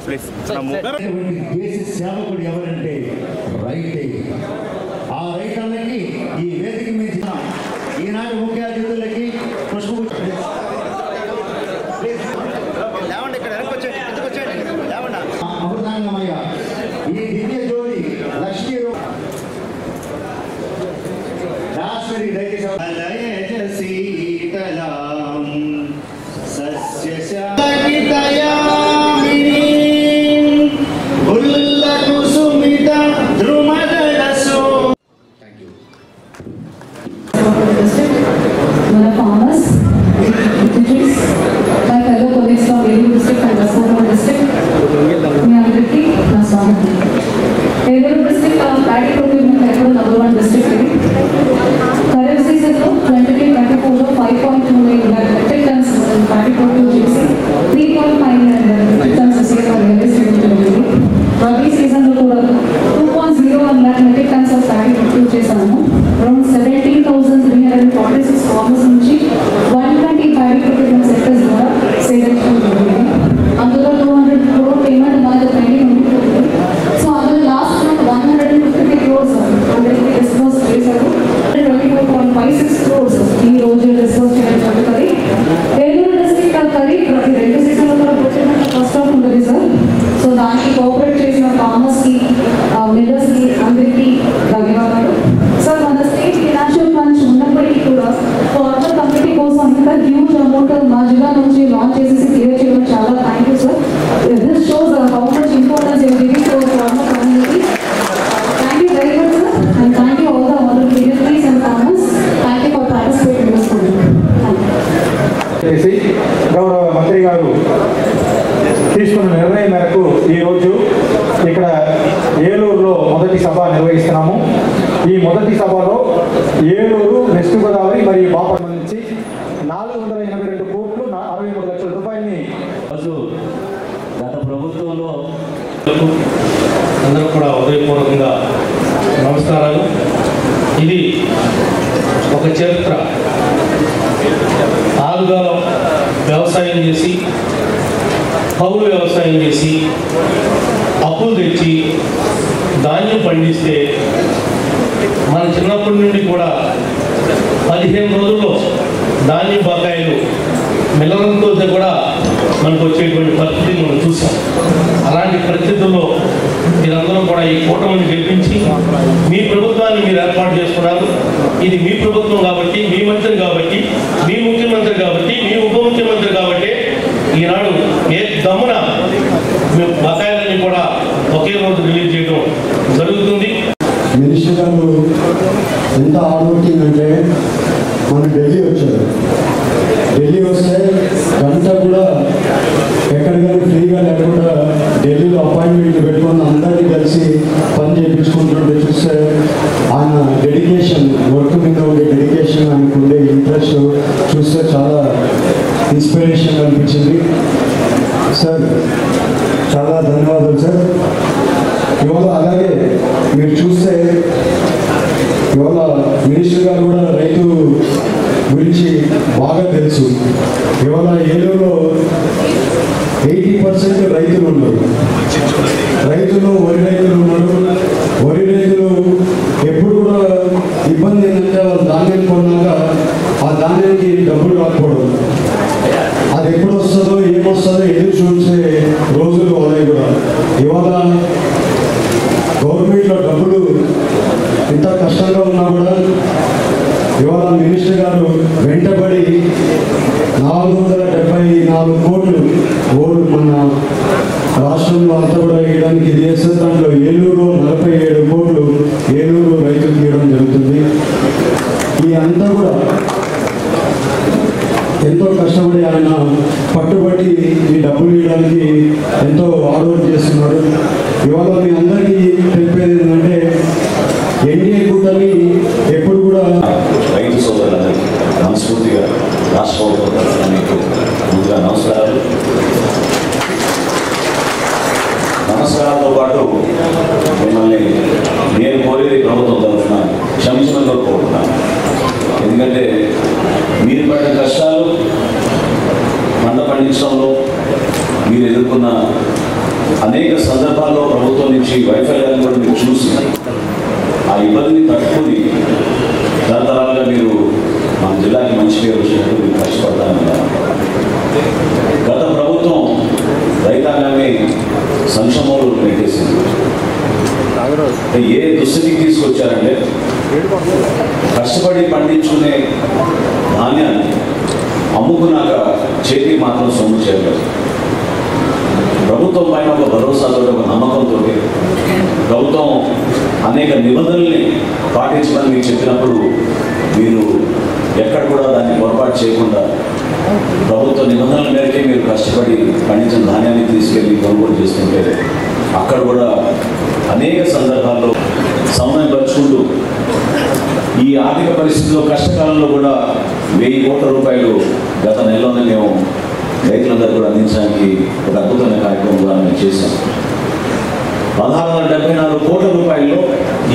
Please. దేశ సేవకుడు ఎవరంటే రైతే. ఆ రైతన్నకి ఈ వేదిక మీద ఈనాటి ముఖ్య అతిథులకి అమృతాంగమయ్య ఈ దివ్య జోడి లక్ష్మీ రాష్ట్రీ రైతు శీతలాం గౌరవ మంత్రి గారు తీసుకున్న నిర్ణయం మేరకు ఈరోజు ఇక్కడ ఏలూరులో మొదటి సభ నిర్వహిస్తున్నాము. ఈ మొదటి సభలో ఏలూరు, వెస్ట్ గోదావరి మరియు బాపట్ల నుంచి 482 కోట్లు 63 లక్షల రూపాయలని గత ప్రభుత్వంలో అందరూ కూడా హృదయపూర్వకంగా నమస్కారాలు. ఇది ఒక చరిత్ర. ఆరుగాలం వ్యవసాయం చేసి, కౌలు వ్యవసాయం చేసి, అప్పులు తెచ్చి ధాన్యం పండిస్తే మన చిన్నప్పటి నుండి కూడా 15 రోజుల్లో ధాన్యం బకాయిలు మిల్లలతో కూడా మనకు వచ్చేటువంటి పరిస్థితిని మనం చూసాం. అలాంటి పరిస్థితుల్లో మీరందరూ కూడా ఈ కూటమిని గెలిపించి మీ ప్రభుత్వాన్ని మీరు ఏర్పాటు చేసుకున్నారు. ఇది మీ ప్రభుత్వం కాబట్టి, మీ మంత్రి కాబట్టి, మీ ముఖ్యమంత్రి కాబట్టి, మీ ఉప ముఖ్యమంత్రి కాబట్టి ఈనాడు ఏ దమ్మున మేము బకాయిలన్నీ కూడా ఒకే రోజు రిలీజ్ చేయడం జరుగుతుంది. మినిస్టర్ గారు ఎంత హార్డ్ అంటే మన ఢిల్లీ వచ్చారు. ఢిల్లీ వస్తే గంట కూడా ఎక్కడికైనా ఫ్రీగా లేకుండా ఢిల్లీలో అపాయింట్మెంట్ పెట్టుకొని అందరినీ కలిసి పని చేయించుకుంటుంటే చూస్తే ఆయన డెడికేషన్, వర్క్ మీద ఉండే డెడికేషన్, ఆయనకు ఉండే ఇంట్రెస్ట్ చూస్తే చాలా ఇన్స్పిరేషన్ అనిపించింది. సార్ చాలా ధన్యవాదాలు సార్. ఇవాళ అలాగే మీరు చూస్తే ఇవాళ మినిస్టర్ గారు కూడా రైతు గురించి బాగా తెలుసు. ఇవాళ ఏలూరులో 80% రైతులు ఉన్నారు. రైతులు వరి రైతులు ఉన్నారు. వరి రైతులు ఎప్పుడు కూడా ఇబ్బంది ఏంటంటే వాళ్ళు ధాన్యం కొన్నాక ఆ ధాన్యానికి డబ్బులు రాకపోవడం, అది ఎప్పుడు వస్తుందో ఏమొస్తుందో ఎదురు చూసే రోజులు ఉన్నాయి కూడా. ఇవాళ గవర్నమెంట్లో డబ్బులు ఎంత కష్టంగా ఉన్నా కూడా ఇవాళ మినిస్టర్ గారు వెంటబడి 474 కోట్లు మన రాష్ట్రంలో అంతా కూడా వేయడానికి ఇది చేస్తే దాంట్లో ఏలూరు 47 కోట్లు ఏలూరు రైతులకు ఇవ్వడం జరుగుతుంది. ఈ అంతా కూడా ఎంతో కష్టపడి ఆయన పట్టుబట్టి ఈ డబ్బులు ఇవ్వడానికి ఎంతో హార్డ్ వర్క్ చేస్తున్నారు. ఇవాళ మీ అందరికీ తెలిపేది ఏంటంటే ఎన్డీఏ కూటమి ఎప్పుడు కూడా రైతు సోదరులందరికీ మనస్ఫూర్తిగా రాష్ట్ర ప్రభుత్వం తరఫున మీకు ముందుగా నమస్కారాలు. నమస్కారాలతో పాటు మిమ్మల్ని నేను కోరేది ప్రభుత్వం తరఫున క్షమించమని కోరుకుంటున్నాను. ఎందుకంటే మీరు పడిన కష్టాలు, పంట పండించడంలో మీరు ఎదుర్కొన్న అనేక సందర్భాల్లో ప్రభుత్వం నుంచి వైఫల్యాన్ని కూడా మీరు చూసి ఆ ఇబ్బందిని తట్టుకొని తరతరాలుగా మీరు మన జిల్లాకి మంచి పేరు వచ్చినట్టు మీరు కష్టపడతానన్నారు. గత ప్రభుత్వం రైతాంగాన్ని సంక్షేమంలో పెట్టేసింది. ఏ దుస్థితికి తీసుకొచ్చారంటే కష్టపడి పండించుకునే ధాన్యాన్ని అమ్ముకున్నాక చేతికి మాత్రం సొమ్ము చేయలేదు. ప్రభుత్వం పైన ఒక భరోసాతో, ఒక నమ్మకంతో ప్రభుత్వం అనేక నిబంధనల్ని పాటించమని మీకు చెప్పినప్పుడు మీరు ఎక్కడ కూడా దాన్ని పొరపాటు చేయకుండా ప్రభుత్వ నిబంధనల మేరకే మీరు కష్టపడి పండించిన ధాన్యాన్ని తీసుకెళ్ళి కొనుగోలు చేస్తుంటే అక్కడ కూడా అనేక సందర్భాల్లో సమయం పరుచుకుంటూ ఈ ఆర్థిక పరిస్థితుల్లో కష్టకాలంలో కూడా 1000 కోట్ల రూపాయలు గత నెలలోనే మేము రైతులందరూ కూడా అందించడానికి ఒక అద్భుతమైన కార్యక్రమం కూడా మేము చేశాం. 1674 కోట్ల రూపాయల్లో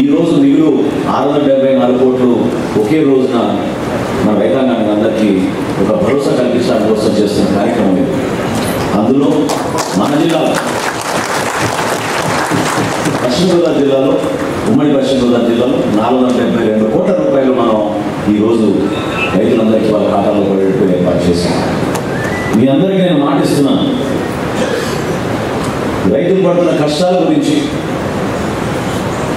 ఈరోజు మిగులు 674 కోట్లు ఒకే రోజున మన రైతాంగానికి అందరికీ ఒక భరోసా కల్పించడానికి కోసం చేస్తున్న కార్యక్రమం ఇది. అందులో మన జిల్లాలో పశ్చిమ గోదావరి జిల్లాలో, ఉమ్మడి పశ్చిమ గోదావరి జిల్లాలో 472 కోట్ల రూపాయలు మనం ఈరోజు రైతులందరికీ వాళ్ళ ఖాతాలో పడేట్టు ఏర్పాటు చేశాం. మీ అందరికీ నేను మాటిస్తున్నాను, రైతులు పడుతున్న కష్టాల గురించి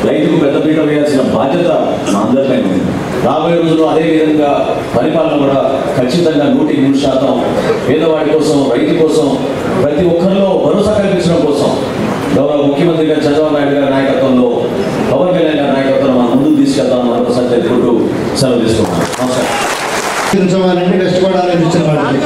రైతుకు పెద్దపీట వేయాల్సిన బాధ్యత మా అందరిపై ఉంది. రాబోయే రోజుల్లో అదేవిధంగా పరిపాలన కూడా ఖచ్చితంగా 100% పేదవాడి కోసం, రైతు కోసం, ప్రతి ఒక్కరిలో భరోసా కల్పించడం కోసం గౌరవ ముఖ్యమంత్రి గారు చంద్రబాబు నాయుడు గారి నాయకత్వంలో, పవన్ కళ్యాణ్ గారి నాయకత్వంలో మనం ముందుకు తీసుకెళ్తామని మరొకసారి తెలుపుకుంటూ సెలవు తీసుకుంటాం. నమస్కారం. కష్టపడాలని ఇచ్చిన వాటికి